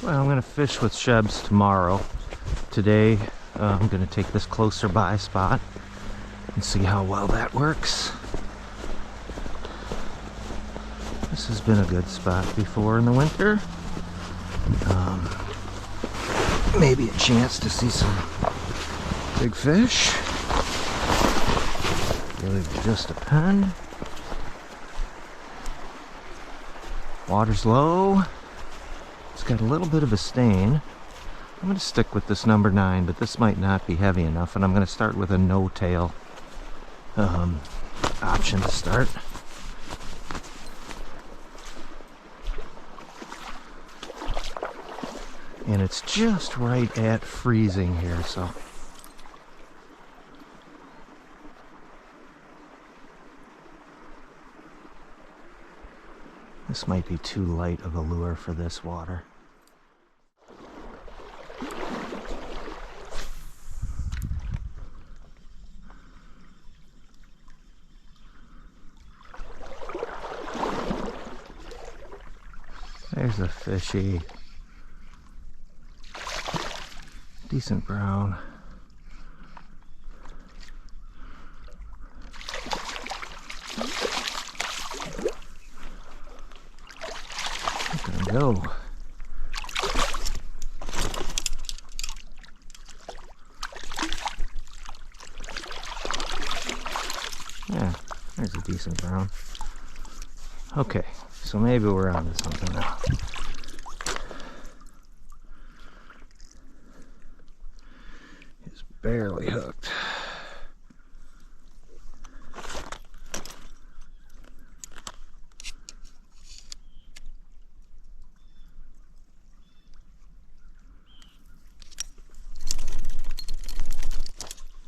Well, I'm gonna fish with Shebs tomorrow. Today, I'm gonna take this closer by spot and see how well that works. This has been a good spot before in the winter. Maybe a chance to see some big fish. Really just depend. Water's low. It's got a little bit of a stain. I'm going to stick with this number 9, but this might not be heavy enough, and I'm going to start with a no-tail option to start. And it's just right at freezing here, so this might be too light of a lure for this water. There's a fishy. Decent brown. Look at him go. Yeah, there's a decent brown. Okay, so maybe we're onto something now. He's barely hooked.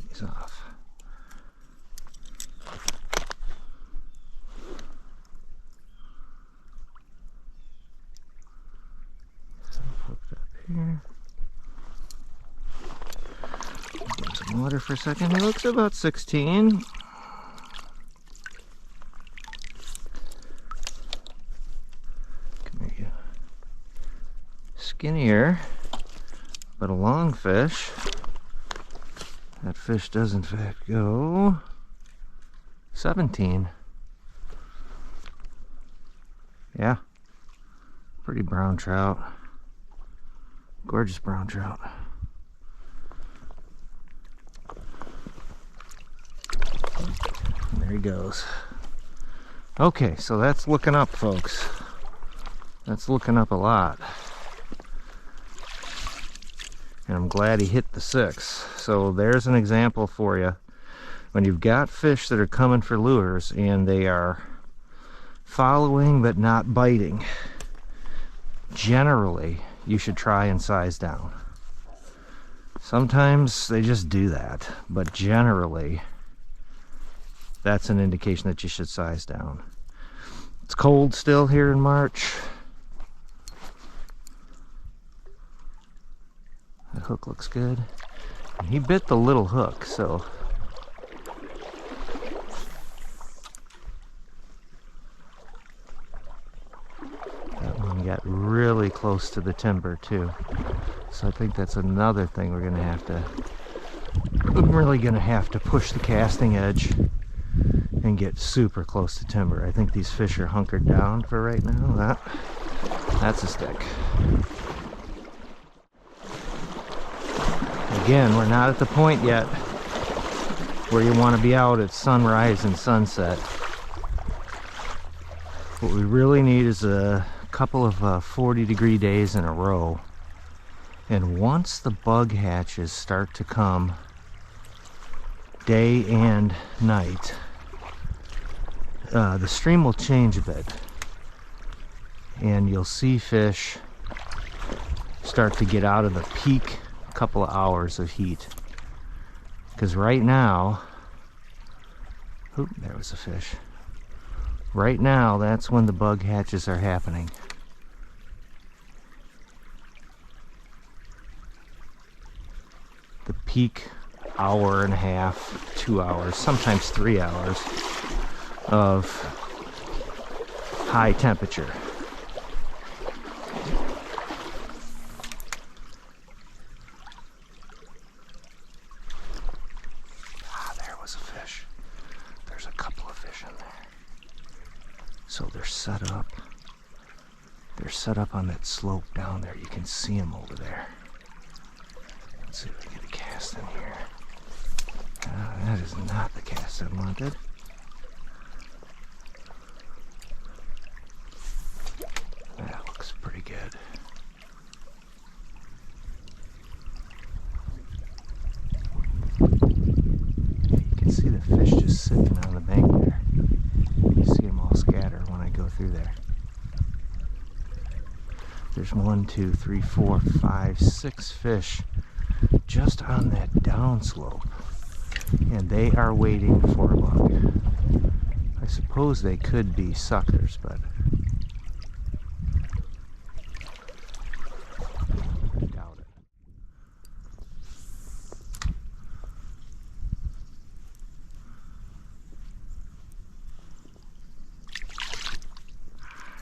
He's off. Here. Get some water for a second. He looks about 16. Come here, you. Skinnier, but a long fish. That fish does in fact go 17. Yeah, pretty brown trout. Gorgeous brown trout. And there he goes. Okay, so that's looking up, folks. That's looking up a lot. And I'm glad he hit the 6. So there's an example for you. When you've got fish that are coming for lures and they are following but not biting, generally you should try and size down. Sometimes they just do that, but generally that's an indication that you should size down. It's cold still here in March. The hook looks good. And he bit the little hook, so got really close to the timber too, so I think that's another thing we're really gonna have to push the casting edge and get super close to timber. I think these fish are hunkered down for right now. That's a stick. Again, we're not at the point yet where you want to be out at sunrise and sunset. What we really need is a couple of 40-degree days in a row, and once the bug hatches start to come day and night, the stream will change a bit and you'll see fish start to get out of the peak couple of hours of heat, because right now, oop, there was a fish. Right now, that's when the bug hatches are happening. The peak hour and a half, 2 hours, sometimes 3 hours of high temperature. There was a fish. There's a couple of fish in there. So they're set up. They're set up on that slope down there. You can see them over there. Let's see if we get a cast in here. That is not the cast I wanted. That looks pretty good. You can see the fish just sitting on the bank there. You see them all scatter when I go through there. There's 1, 2, 3, 4, 5, 6 fish just on that downslope, and they are waiting for a bug. I suppose they could be suckers, but I doubt it.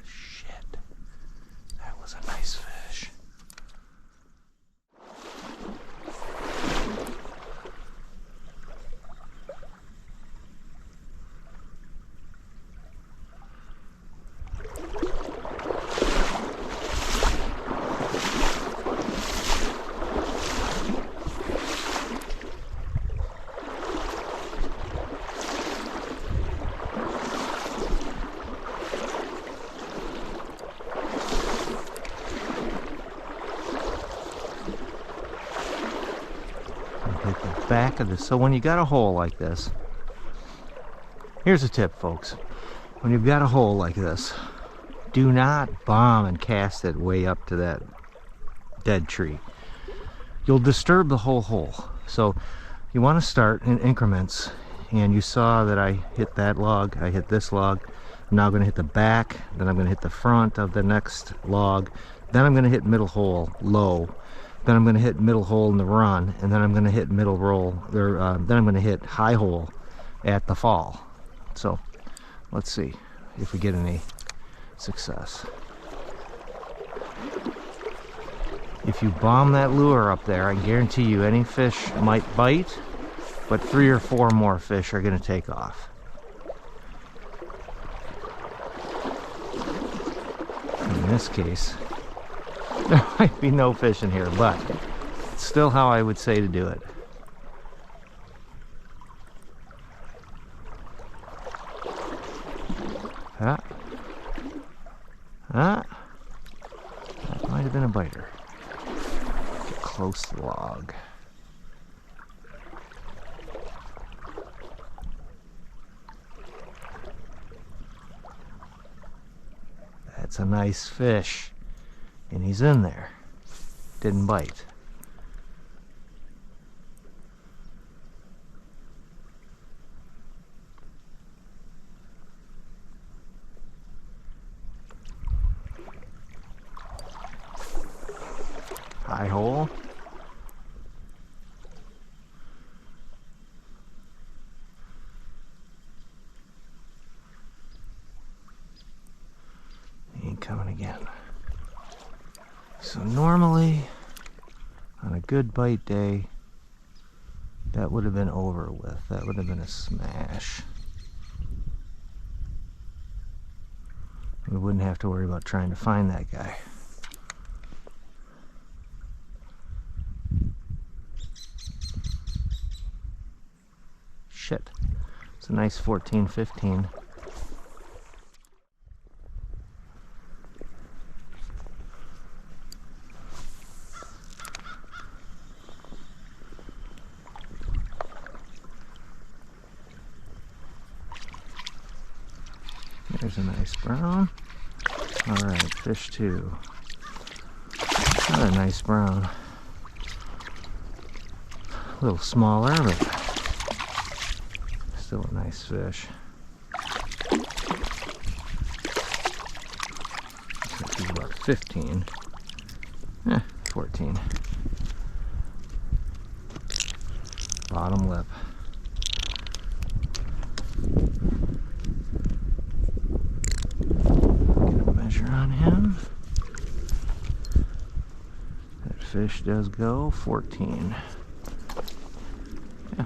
Shit, that was a nice fish. Hit the back of this. So when you got a hole like this, here's a tip, folks. When you've got a hole like this, do not bomb and cast it way up to that dead tree. You'll disturb the whole hole. So you want to start in increments, and you saw that I hit that log, I hit this log. I'm now going to hit the back, then I'm going to hit the front of the next log, then I'm going to hit middle hole low, then I'm going to hit middle hole in the run, and then I'm going to hit middle roll, or then I'm going to hit high hole at the fall. So let's see if we get any success. If you bomb that lure up there, I guarantee you any fish might bite, but 3 or 4 more fish are going to take off. In this case, there might be no fish in here, but it's still how I would say to do it. That might have been a biter. Get close to the log. That's a nice fish, and he's in there. Didn't bite. High hole. He ain't coming again. So normally, on a good bite day, that would have been over with. That would have been a smash. We wouldn't have to worry about trying to find that guy. Shit. It's a nice 14, 15. There's a nice brown. Alright, fish 2. Another nice brown. A little smaller, but still a nice fish. 15. 14. Bottom lip. Get a measure on him. That fish does go 14. Yeah.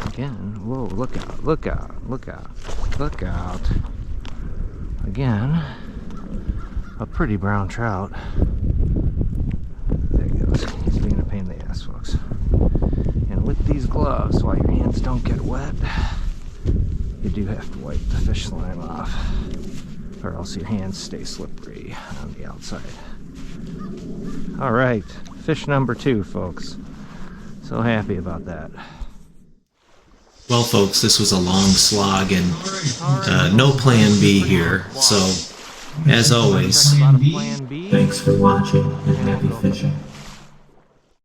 Again, whoa, look out, look out, look out, look out. Again, a pretty brown trout. There he goes. He's being a pain in the ass, folks. And with these gloves, while your hands don't get wet, you do have to wipe the fish line off, or else your hands stay slippery on the outside. All right, fish number 2, folks. So happy about that. Well, folks, this was a long slog and no plan B here. So, as always, thanks for watching and happy fishing.